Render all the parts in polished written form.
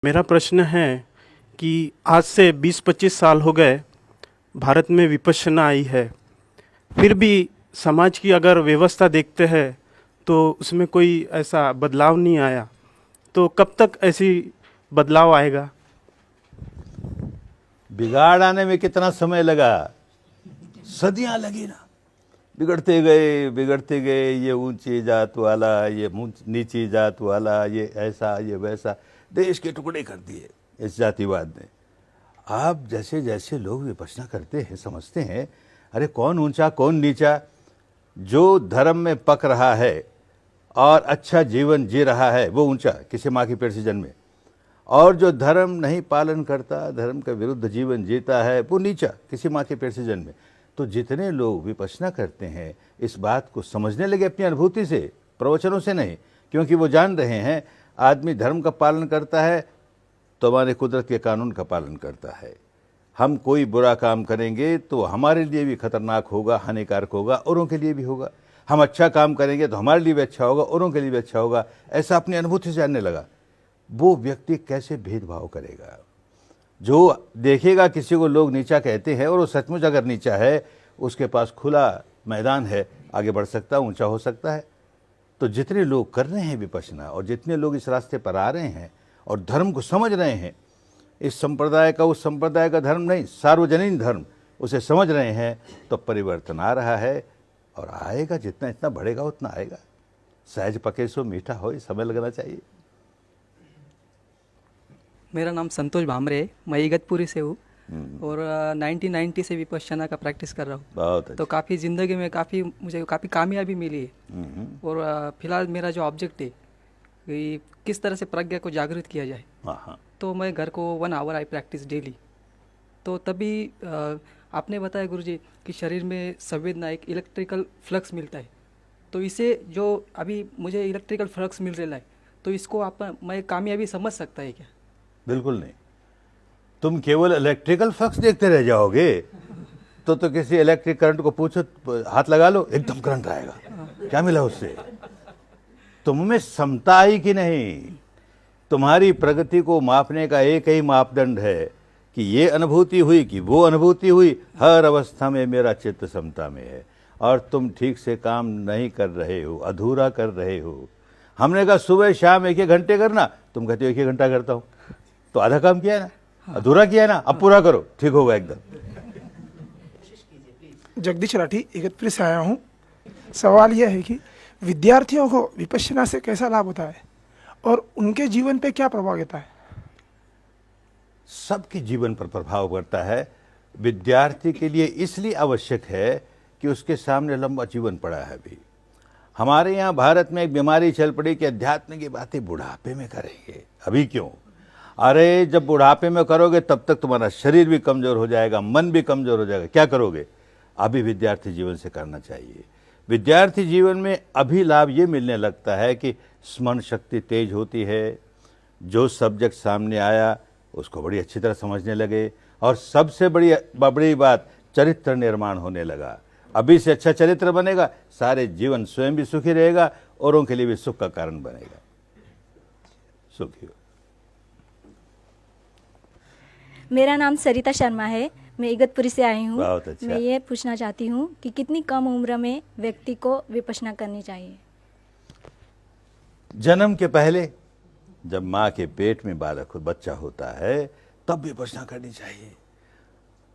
मेरा प्रश्न है कि आज से 20-25 साल हो गए भारत में विपश्यना आई है, फिर भी समाज की अगर व्यवस्था देखते हैं तो उसमें कोई ऐसा बदलाव नहीं आया। तो कब तक ऐसी बदलाव आएगा? बिगाड़ आने में कितना समय लगा, सदियां लगी ना। बिगड़ते गए, ये ऊंची जात वाला, ये नीची जात वाला, ये ऐसा ये वैसा, देश के टुकड़े कर दिए इस जातिवाद ने। आप जैसे जैसे लोग विपश्यना करते हैं समझते हैं अरे कौन ऊंचा कौन नीचा, जो धर्म में पक रहा है और अच्छा जीवन जी रहा है वो ऊंचा, किसी माँ की पेट से जन्मे, और जो धर्म नहीं पालन करता, धर्म के विरुद्ध जीवन जीता है वो नीचा, किसी माँ के पेट से जन्मे। तो जितने लोग विपश्यना करते हैं इस बात को समझने लगे अपनी अनुभूति से, प्रवचनों से नहीं, क्योंकि वो जान रहे हैं आदमी धर्म का पालन करता है तो हमारे कुदरत के कानून का पालन करता है। हम कोई बुरा काम करेंगे तो हमारे लिए भी खतरनाक होगा, हानिकारक होगा, औरों के लिए भी होगा। हम अच्छा काम करेंगे तो हमारे लिए भी अच्छा होगा, औरों के लिए भी अच्छा होगा। ऐसा अपनी अनुभूति से जानने लगा। वो व्यक्ति कैसे भेदभाव करेगा? जो देखेगा किसी को लोग नीचा कहते हैं और वो सचमुच अगर नीचा है, उसके पास खुला मैदान है, आगे बढ़ सकता है, ऊंचा हो सकता है। तो जितने लोग कर रहे हैं विपश्यना और जितने लोग इस रास्ते पर आ रहे हैं और धर्म को समझ रहे हैं, इस संप्रदाय का उस संप्रदाय का धर्म नहीं, सार्वजनीन धर्म, उसे समझ रहे हैं, तो परिवर्तन आ रहा है और आएगा। जितना इतना बढ़ेगा उतना आएगा। सहज पके सो मीठा हो, समय लगना चाहिए। मेरा नाम संतोष भामरे है, मैं इगतपुरी से हूँ और 1990 से विपश्यना का प्रैक्टिस कर रहा हूँ। बहुत तो काफ़ी ज़िंदगी में मुझे काफ़ी कामयाबी मिली है। और फिलहाल मेरा जो ऑब्जेक्ट है कि किस तरह से प्रज्ञा को जागृत किया जाए। हाँ। तो मैं घर को 1 आवर आई प्रैक्टिस डेली। तो तभी आपने बताया गुरुजी कि शरीर में संवेदना एक इलेक्ट्रिकल फ्लक्स मिलता है। तो इसे जो अभी मुझे इलेक्ट्रिकल फ्लक्स मिल रहा है, तो इसको मैं कामयाबी समझ सकता है क्या? बिल्कुल नहीं। तुम केवल इलेक्ट्रिकल फ्लक्स देखते रह जाओगे तो किसी इलेक्ट्रिक करंट को पूछो, हाथ लगा लो, एकदम करंट आएगा, क्या मिला उससे? तुम में समता आई कि नहीं? तुम्हारी प्रगति को मापने का एक ही मापदंड है कि ये अनुभूति हुई कि वो अनुभूति हुई। हर अवस्था में मेरा चित्त समता में है और तुम ठीक से काम नहीं कर रहे हो, अधूरा कर रहे हो। हमने कहा सुबह शाम 1-1 घंटे करना, तुम कहते हो 1-1 घंटा करता हूँ, तो आधा काम किया है ना, अधूरा किया है ना, अब पूरा करो, ठीक होगा एकदम। जगदीश राठी, इगतपुरी से आया हूँ। सवाल यह है कि विद्यार्थियों को विपश्यना से कैसा लाभ होता है और उनके जीवन पे क्या प्रभाव होता है? सबके जीवन पर प्रभाव पड़ता है। विद्यार्थी के लिए इसलिए आवश्यक है कि उसके सामने लंबा जीवन पड़ा है। अभी हमारे यहाँ भारत में एक बीमारी चल पड़ी कि अध्यात्म की बातें बुढ़ापे में करेंगे। अभी क्यों? अरे जब बुढ़ापे में करोगे तब तक तुम्हारा शरीर भी कमजोर हो जाएगा, मन भी कमजोर हो जाएगा, क्या करोगे? अभी विद्यार्थी जीवन से करना चाहिए। विद्यार्थी जीवन में अभी लाभ ये मिलने लगता है कि स्मरण शक्ति तेज होती है, जो सब्जेक्ट सामने आया उसको बड़ी अच्छी तरह समझने लगे, और सबसे बड़ी बात, चरित्र निर्माण होने लगा। अभी से अच्छा चरित्र बनेगा, सारे जीवन स्वयं भी सुखी रहेगा, औरों के लिए भी सुख का कारण बनेगा। सुखी हो। मेरा नाम सरिता शर्मा है, मैं इगतपुरी से आई हूँ। बहुत अच्छा। मैं ये पूछना चाहती हूँ कि कितनी कम उम्र में व्यक्ति को विपश्यना करनी चाहिए? जन्म के पहले, जब माँ के पेट में बच्चा होता है तब विपश्यना करनी चाहिए।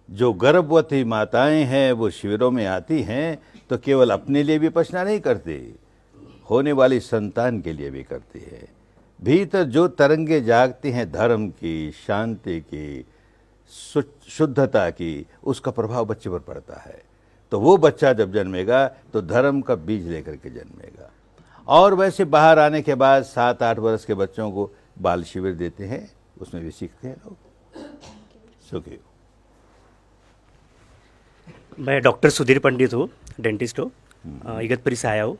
जो गर्भवती माताएं हैं वो शिविरों में आती हैं तो केवल अपने लिए विपश्यना नहीं करती, होने वाली संतान के लिए भी करती है। भीतर जो तरंगे जागती हैं धर्म की, शांति की, शुद्धता की, उसका प्रभाव बच्चे पर पड़ता है। तो वो बच्चा जब जन्मेगा तो धर्म का बीज लेकर के जन्मेगा। और वैसे बाहर आने के बाद 7-8 वर्ष के बच्चों को बाल शिविर देते हैं, उसमें भी सीखते हैं लोग। सुखी। मैं डॉक्टर सुधीर पंडित हूँ, डेंटिस्ट हूँ, इगतपुरी से आया हूँ।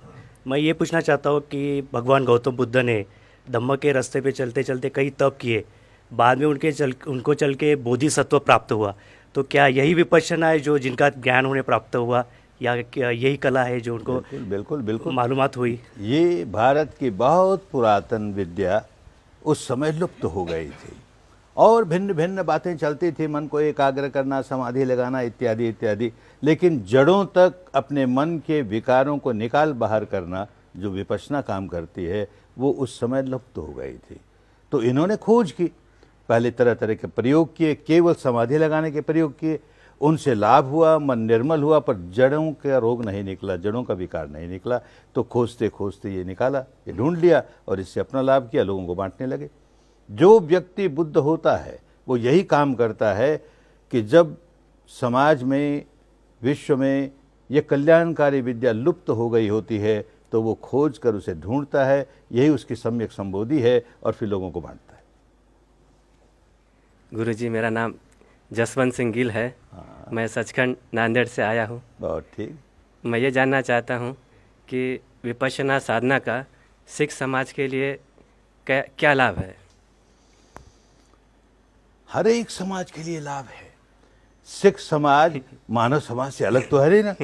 मैं ये पूछना चाहता हूँ कि भगवान गौतम बुद्ध ने धम्म के रास्ते पे चलते चलते कई तप किए, बाद में उनको चल के बोधिसत्व प्राप्त हुआ। तो क्या यही विपश्यना है जो जिनका ज्ञान उन्हें प्राप्त हुआ, या क्या यही कला है जो उनको बिल्कुल मालूमात हुई? ये भारत की बहुत पुरातन विद्या उस समय लुप्त हो गई थी और भिन्न भिन्न बातें चलती थी, मन को एकाग्र करना, समाधि लगाना इत्यादि इत्यादि, लेकिन जड़ों तक अपने मन के विकारों को निकाल बाहर करना जो विपश्यना काम करती है वो उस समय लुप्त हो गई थी। तो इन्होंने खोज की, पहले तरह तरह के प्रयोग किए, केवल समाधि लगाने के प्रयोग किए, उनसे लाभ हुआ, मन निर्मल हुआ, पर जड़ों का रोग नहीं निकला, जड़ों का विकार नहीं निकला। तो खोजते खोजते ये निकाला, ये ढूंढ लिया और इससे अपना लाभ किया, लोगों को बांटने लगे। जो व्यक्ति बुद्ध होता है वो यही काम करता है कि जब समाज में, विश्व में ये कल्याणकारी विद्या लुप्त हो गई होती है तो वो खोज कर उसे ढूंढता है, यही उसकी सम्यक संबोधि है और फिर लोगों को बांटता है। गुरुजी, मेरा नाम जसवंत सिंह गिल है। मैं सचखंड नांदेड़ से आया हूँ। बहुत ठीक। मैं ये जानना चाहता हूँ कि विपश्यना साधना का सिख समाज के लिए क्या लाभ है? हर एक समाज के लिए लाभ है। सिख समाज मानव समाज से अलग तो है ही ना,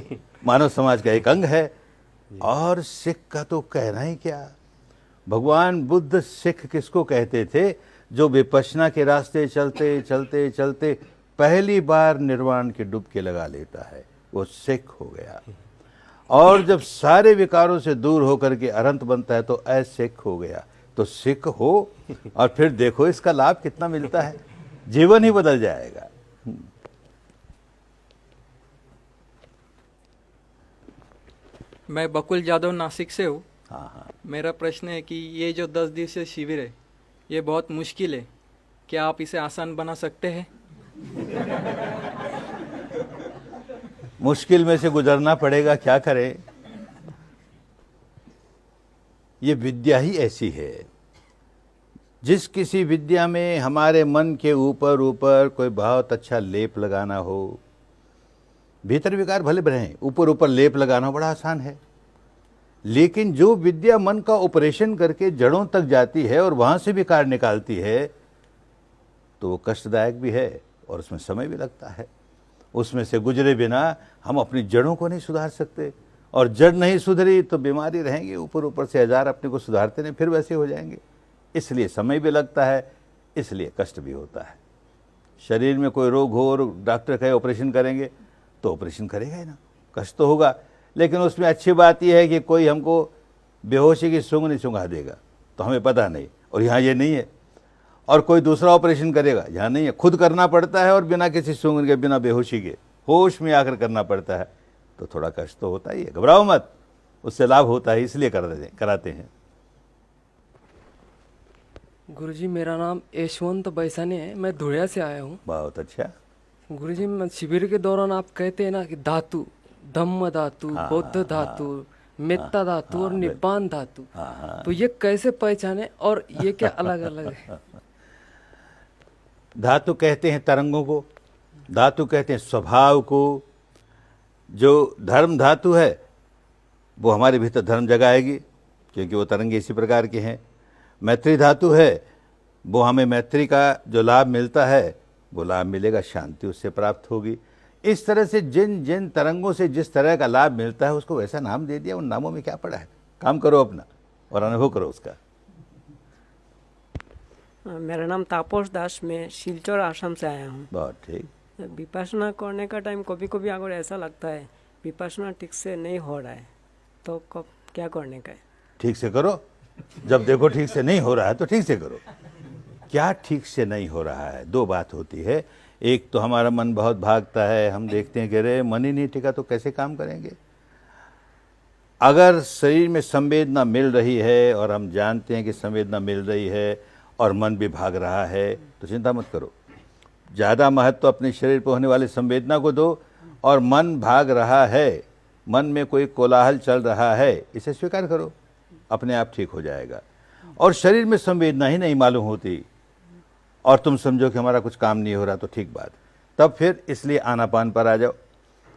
मानव समाज का एक अंग है। और सिख का तो कहना ही क्या, भगवान बुद्ध सिख किसको कहते थे? जो विपश्यना के रास्ते चलते चलते चलते पहली बार निर्वाण की डुबकी लगा लेता है, वो सिख हो गया। और जब सारे विकारों से दूर होकर के अनंत बनता है तो असिख हो गया। तो सिख हो और फिर देखो इसका लाभ कितना मिलता है, जीवन ही बदल जाएगा। मैं बकुल जादव नासिक से हूँ। हाँ। मेरा प्रश्न है कि ये जो 10 दिवसीय शिविर है ये बहुत मुश्किल है, क्या आप इसे आसान बना सकते हैं? मुश्किल में से गुजरना पड़ेगा, क्या करें। ये विद्या ही ऐसी है, जिस किसी विद्या में हमारे मन के ऊपर ऊपर कोई बहुत अच्छा लेप लगाना हो, भीतर विकार भले रहें, ऊपर ऊपर लेप लगाना बड़ा आसान है। लेकिन जो विद्या मन का ऑपरेशन करके जड़ों तक जाती है और वहां से विकार निकालती है तो वो कष्टदायक भी है और उसमें समय भी लगता है। उसमें से गुजरे बिना हम अपनी जड़ों को नहीं सुधार सकते, और जड़ नहीं सुधरी तो बीमारी रहेंगी, ऊपर ऊपर से हजार अपने को सुधारते नहीं, फिर वैसे हो जाएंगे। इसलिए समय भी लगता है, इसलिए कष्ट भी होता है। शरीर में कोई रोग हो और डॉक्टर कहे ऑपरेशन करेंगे तो ऑपरेशन करेगा ही ना, कष्ट तो होगा। लेकिन उसमें अच्छी बात यह है कि कोई हमको बेहोशी की सूंघ नहीं सूंघा देगा तो हमें पता नहीं, और यहाँ ये नहीं है। और कोई दूसरा ऑपरेशन करेगा, यहाँ नहीं है, खुद करना पड़ता है और बिना किसी सूंघ के, बिना बेहोशी के, होश में आकर करना पड़ता है। तो थोड़ा कष्ट तो होता ही है, घबराओ मत, उससे लाभ होता है, इसलिए कराते हैं। गुरुजी, मेरा नाम यशवंत बैसानी है, मैं धुलिया से आया हूँ। बहुत अच्छा। गुरुजी, मैं शिविर के दौरान आप कहते हैं ना कि धातु, धम्म धातु, बौद्ध धातु, मेत्ता धातु और निब्बान धातु, तो ये कैसे पहचाने और ये क्या अलग अलग है? धातु कहते हैं तरंगों को, धातु कहते हैं स्वभाव को। जो धर्म धातु है वो हमारे भीतर धर्म जगाएगी, क्योंकि वो तरंगे इसी प्रकार के हैं। मैत्री धातु है, वो हमें मैत्री का जो लाभ मिलता है वो लाभ मिलेगा, शांति उससे प्राप्त होगी। इस तरह से जिन जिन तरंगों से जिस तरह का लाभ मिलता है उसको वैसा नाम दे दिया। उन नामों में क्या पड़ा है, काम करो अपना और अनुभव करो उसका। मेरा नाम तापस दास, मैं सिलचर आसाम से आया हूँ। बहुत ठीक। विपश्यना करने का टाइम कभी कभी अगर ऐसा लगता है विपश्यना ठीक से नहीं हो रहा है तो कब क्या करने का है? ठीक से करो। जब देखो ठीक से नहीं हो रहा है तो ठीक से करो। क्या ठीक से नहीं हो रहा है? दो बात होती है। एक तो हमारा मन बहुत भागता है, हम देखते हैं कि अरे मन ही नहीं टिका तो कैसे काम करेंगे। अगर शरीर में संवेदना मिल रही है और हम जानते हैं कि संवेदना मिल रही है और मन भी भाग रहा है तो चिंता मत करो, ज़्यादा महत्व अपने शरीर पर होने वाली संवेदना को दो। और मन भाग रहा है, मन में कोई कोलाहल चल रहा है, इसे स्वीकार करो, अपने आप ठीक हो जाएगा। और शरीर में संवेदना ही नहीं मालूम होती और तुम समझो कि हमारा कुछ काम नहीं हो रहा तो ठीक बात, तब फिर इसलिए आनापान पर आ जाओ।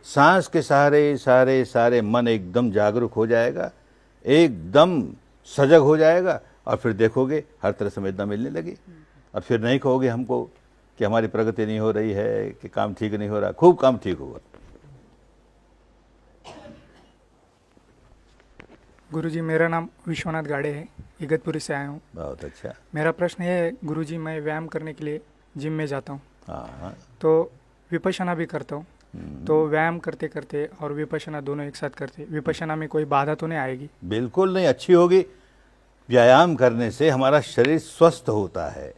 सांस के सहारे सारे सारे मन एकदम जागरूक हो जाएगा, एकदम सजग हो जाएगा, और फिर देखोगे हर तरह संवेदना मिलने लगी। और फिर नहीं कहोगे हमको कि हमारी प्रगति नहीं हो रही है, कि काम ठीक नहीं हो रहा, खूब काम ठीक होगा। गुरुजी मेरा नाम विश्वनाथ गाड़े है, इगतपुरी से आया हूँ। बहुत अच्छा। मेरा प्रश्न ये है गुरुजी, मैं व्यायाम करने के लिए जिम में जाता हूँ, हाँ। तो विपश्यना भी करता हूँ, तो व्यायाम करते करते और विपश्यना दोनों एक साथ करते, विपश्यना में कोई बाधा तो नहीं आएगी? बिल्कुल नहीं, अच्छी होगी। व्यायाम करने से हमारा शरीर स्वस्थ होता है।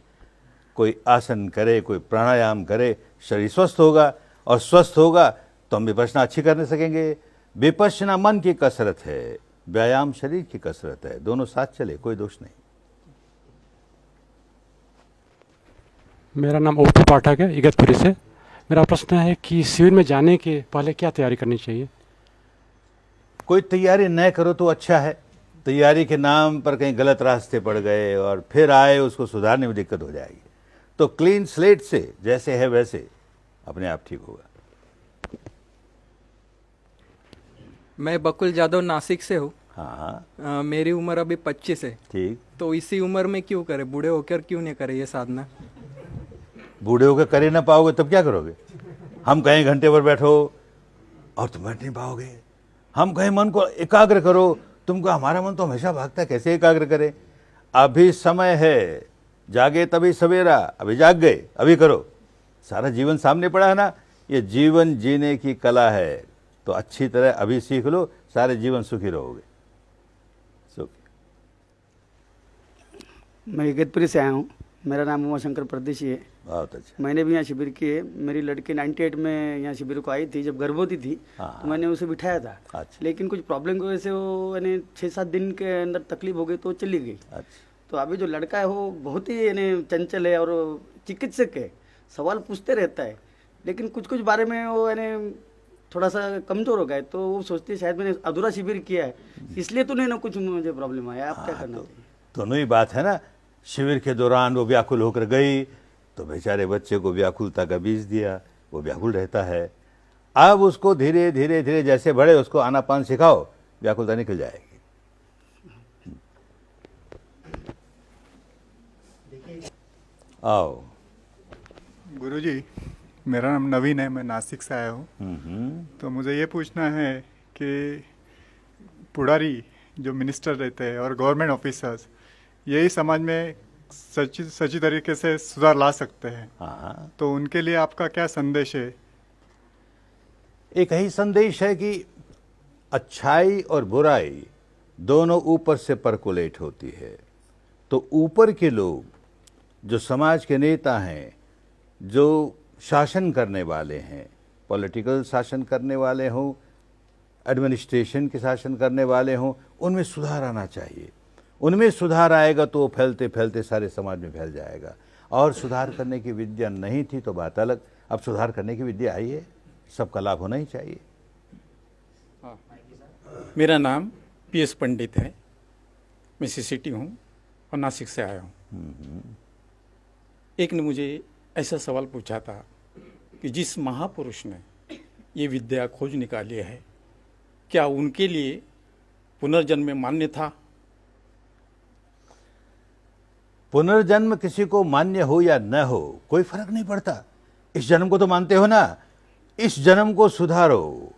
कोई आसन करे, कोई प्राणायाम करे, शरीर स्वस्थ होगा, और स्वस्थ होगा तो हम विपश्यना अच्छी करने सकेंगे। विपश्यना मन की कसरत है, व्यायाम शरीर की कसरत है, दोनों साथ चले, कोई दोष नहीं। मेरा नाम ओपी पाठक है, इगतपुरी से। मेरा प्रश्न है कि शिविर में जाने के पहले क्या तैयारी करनी चाहिए? कोई तैयारी न करो तो अच्छा है। तैयारी के नाम पर कहीं गलत रास्ते पड़ गए और फिर आए, उसको सुधारने में दिक्कत हो जाएगी। तो क्लीन स्लेट से जैसे है वैसे अपने आप ठीक होगा। मैं बकुल जादव नासिक से हूँ। हाँ। मेरी उम्र अभी 25 है। ठीक। तो इसी उम्र में क्यों करे, बूढ़े होकर क्यों नहीं करे ये साधना? बूढ़े होकर करे ना पाओगे तब क्या करोगे? हम कहीं घंटे भर बैठो और तुम बैठ नहीं पाओगे। हम कहीं मन को एकाग्र करो, तुमको हमारा मन तो हमेशा भागता है, कैसे एकाग्र करे? अभी समय है, जागे तभी सवेरा, अभी जाग गए, अभी करो। सारा जीवन सामने पड़ा है ना, ये जीवन जीने की कला है, तो अच्छी तरह अभी सीख लो, सारे जीवन सुखी रहोगे। मैं इगतपुरी से आया हूँ। मेरा नाम उमाशंकर परदेशी है। बहुत अच्छा। मैंने भी यहाँ शिविर की है। मेरी लड़की 98 में यहाँ शिविर को आई थी, जब गर्भवती थी। तो मैंने उसे बिठाया था। अच्छा। लेकिन कुछ प्रॉब्लम की वजह से वो यानी 6-7 दिन के अंदर तकलीफ हो गई तो चली गई। अच्छा। तो अभी जो लड़का है वो बहुत ही यानी चंचल है और चिकित्सक है, सवाल पूछते रहता है, लेकिन कुछ कुछ बारे में वो यानी थोड़ा सा कमज़ोर हो गए। तो वो सोचती है शायद मैंने अधूरा शिविर किया है, इसलिए तो नहीं ना कुछ मुझे प्रॉब्लम आया। आप क्या करना चाहिए? दोनों ही बात है ना। शिविर के दौरान वो व्याकुल होकर गई तो बेचारे बच्चे को व्याकुलता का बीज दिया, वो व्याकुल रहता है। अब उसको धीरे धीरे धीरे जैसे बढ़े उसको आनापान सिखाओ, व्याकुलता निकल जाएगी। आओ। गुरुजी, मेरा नाम नवीन है, मैं नासिक से आया हूँ। तो मुझे ये पूछना है कि पुड़ारी जो मिनिस्टर रहते हैं और गवर्नमेंट ऑफिसर्स, यही समाज में सच्ची तरीके से सुधार ला सकते हैं। हाँ। तो उनके लिए आपका क्या संदेश है? एक ही संदेश है कि अच्छाई और बुराई दोनों ऊपर से परकुलेट होती है। तो ऊपर के लोग जो समाज के नेता हैं, जो शासन करने वाले हैं, पॉलिटिकल शासन करने वाले हों, एडमिनिस्ट्रेशन के शासन करने वाले हों, उनमें सुधार आना चाहिए। उनमें सुधार आएगा तो वो फैलते फैलते सारे समाज में फैल जाएगा। और सुधार करने की विद्या नहीं थी तो बात अलग, अब सुधार करने की विद्या आई है, सबका लाभ होना ही चाहिए। मेरा नाम PS पंडित है, मैं सिटी हूँ और नासिक से आया हूँ। एक ने मुझे ऐसा सवाल पूछा था कि जिस महापुरुष ने ये विद्या खोज निकाली है, क्या उनके लिए पुनर्जन्म मान्य था? पुनर्जन्म किसी को मान्य हो या न हो कोई फर्क नहीं पड़ता। इस जन्म को तो मानते हो ना, इस जन्म को सुधारो।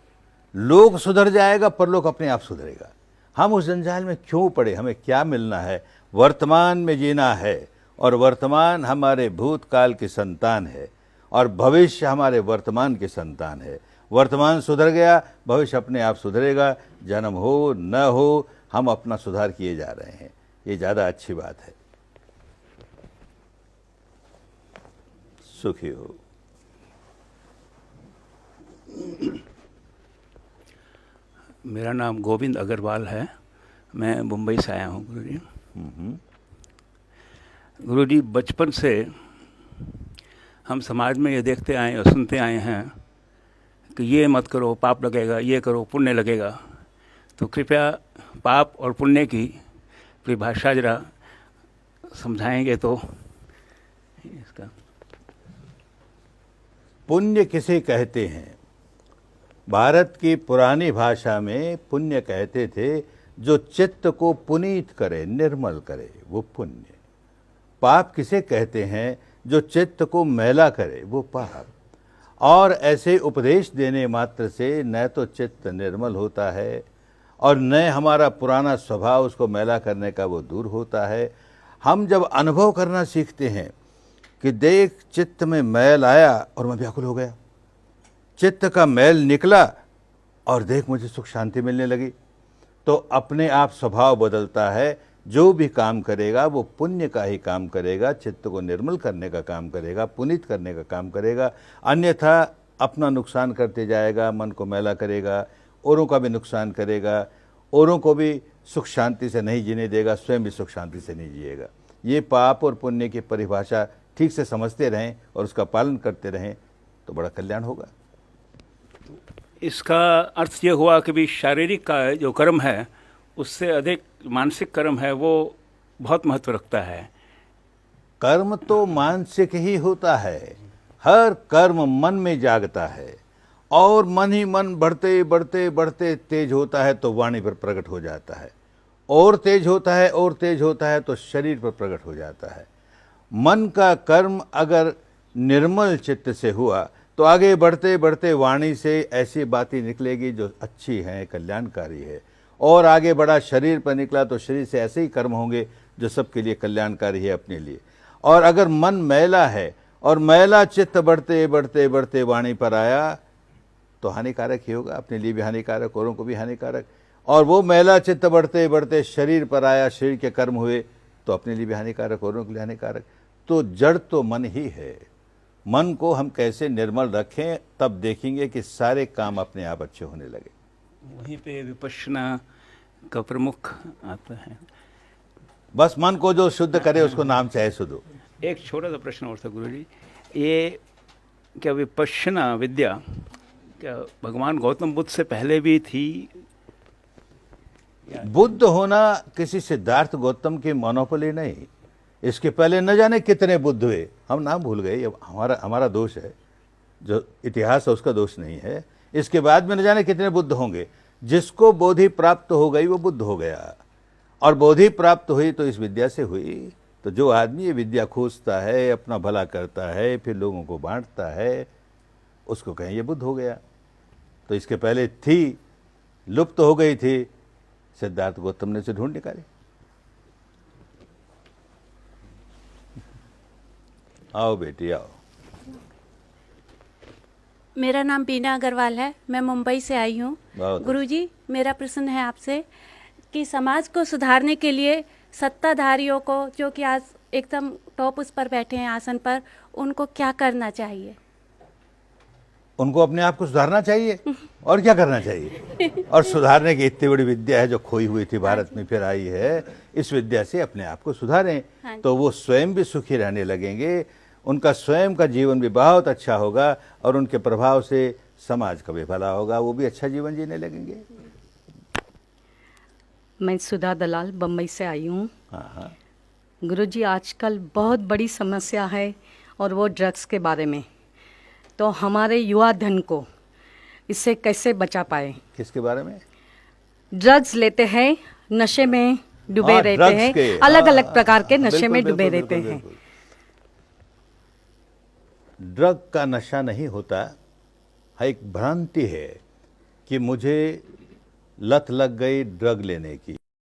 लोग सुधर जाएगा, परलोक अपने आप सुधरेगा। हम उस जंजाल में क्यों पड़े? हमें क्या मिलना है? वर्तमान में जीना है, और वर्तमान हमारे भूतकाल की संतान है और भविष्य हमारे वर्तमान की संतान है। वर्तमान सुधर गया, भविष्य अपने आप सुधरेगा। जन्म हो न हो, हम अपना सुधार किए जा रहे हैं, ये ज़्यादा अच्छी बात है। सुखी हो। मेरा नाम गोविंद अग्रवाल है, मैं मुंबई से आया हूँ गुरुजी। गुरुजी, बचपन से हम समाज में ये देखते आए और सुनते आए हैं कि ये मत करो पाप लगेगा, ये करो पुण्य लगेगा। तो कृपया पाप और पुण्य की परिभाषा जरा समझाएंगे तो इसका। पुण्य किसे कहते हैं? भारत की पुरानी भाषा में पुण्य कहते थे जो चित्त को पुनीत करे, निर्मल करे, वो पुण्य। पाप किसे कहते हैं? जो चित्त को मैला करे, वो पाप। और ऐसे उपदेश देने मात्र से न तो चित्त निर्मल होता है और नए हमारा पुराना स्वभाव उसको मैला करने का वो दूर होता है। हम जब अनुभव करना सीखते हैं कि देख चित्त में मैल आया और मैं व्याकुल हो गया, चित्त का मैल निकला और देख मुझे सुख शांति मिलने लगी, तो अपने आप स्वभाव बदलता है। जो भी काम करेगा वो पुण्य का ही काम करेगा, चित्त को निर्मल करने का काम करेगा, पुनीत करने का काम करेगा। अन्यथा अपना नुकसान करते जाएगा, मन को मैला करेगा, औरों का भी नुकसान करेगा, औरों को भी सुख शांति से नहीं जीने देगा, स्वयं भी सुख शांति से नहीं जिएगा। ये पाप और पुण्य की परिभाषा ठीक से समझते रहें और उसका पालन करते रहें तो बड़ा कल्याण होगा। इसका अर्थ ये हुआ कि भी शारीरिक का जो कर्म है उससे अधिक मानसिक कर्म है वो बहुत महत्व रखता है। कर्म तो मानसिक ही होता है, हर कर्म मन में जागता है और मन ही मन बढ़ते बढ़ते बढ़ते तेज होता है तो वाणी पर प्रकट हो जाता है, और तेज होता है और तेज होता है तो शरीर पर प्रकट हो जाता है। मन का कर्म अगर निर्मल चित्त से हुआ तो आगे बढ़ते बढ़ते वाणी से ऐसी बातें निकलेगी जो अच्छी हैं, कल्याणकारी है, और आगे बढ़ा शरीर पर निकला तो शरीर से ऐसे ही कर्म होंगे जो सबके लिए कल्याणकारी है, अपने लिए। और अगर मन मैला है और मैला चित्त बढ़ते बढ़ते बढ़ते वाणी पर आया तो हानिकारक ही होगा, अपने लिए भी हानिकारक, औरों को भी हानिकारक। और वो मैला चित्त बढ़ते बढ़ते शरीर पर आया, शरीर के कर्म हुए तो अपने लिए भी हानिकारक, औरों के लिए हानिकारक। तो जड़ तो मन ही है। मन को हम कैसे निर्मल रखें तब देखेंगे कि सारे काम अपने आप अच्छे होने लगे। वहीं पे विपश्यना का प्रमुख आता है। बस मन को जो शुद्ध करे उसको नाम चाहे शुद्ध हो। एक छोटा सा प्रश्न और था गुरुजी, ये क्या विपश्यना विद्या क्या भगवान गौतम बुद्ध से पहले भी थी? बुद्ध होना किसी सिद्धार्थ गौतम की मोनोपोली नहीं, इसके पहले न जाने कितने बुद्ध हुए, हम नाम भूल गए, ये हमारा दोष है, जो इतिहास है उसका दोष नहीं है। इसके बाद में न जाने कितने बुद्ध होंगे। जिसको बोधि प्राप्त हो गई वो बुद्ध हो गया, और बोधि प्राप्त हुई तो इस विद्या से हुई। तो जो आदमी ये विद्या खोजता है, अपना भला करता है, फिर लोगों को बांटता है, उसको कहें ये बुद्ध हो गया। तो इसके पहले थी, लुप्त हो गई थी, सिद्धार्थ गौतम ने उसे ढूंढ निकाली। आओ बेटी आओ। मेरा नाम बीना अग्रवाल है, मैं मुंबई से आई हूँ। गुरुजी, मेरा प्रश्न है आपसे कि समाज को सुधारने के लिए सत्ताधारियों को, जो कि आज एकदम टॉप उस पर बैठे हैं आसन पर, उनको क्या करना चाहिए? उनको अपने आप को सुधारना चाहिए, और क्या करना चाहिए। और सुधारने की इतनी बड़ी विद्या है जो खोई हुई थी भारत में फिर आई है। इस विद्या से अपने आप को सुधारें तो वो स्वयं भी सुखी रहने लगेंगे, उनका स्वयं का जीवन भी बहुत अच्छा होगा, और उनके प्रभाव से समाज का भी भला होगा, वो भी अच्छा जीवन जीने लगेंगे। मैं सुधा दलाल बम्बई से आई हूँ। गुरुजी, आजकल बहुत बड़ी समस्या है और वो ड्रग्स के बारे में। तो हमारे युवा धन को इससे कैसे बचा पाए? किसके बारे में? ड्रग्स लेते हैं, नशे में डूबे रहते हैं, अलग अलग प्रकार के नशे में डूबे रहते हैं। ड्रग का नशा नहीं होता है, एक भ्रांति है कि मुझे लत लग गई ड्रग लेने की।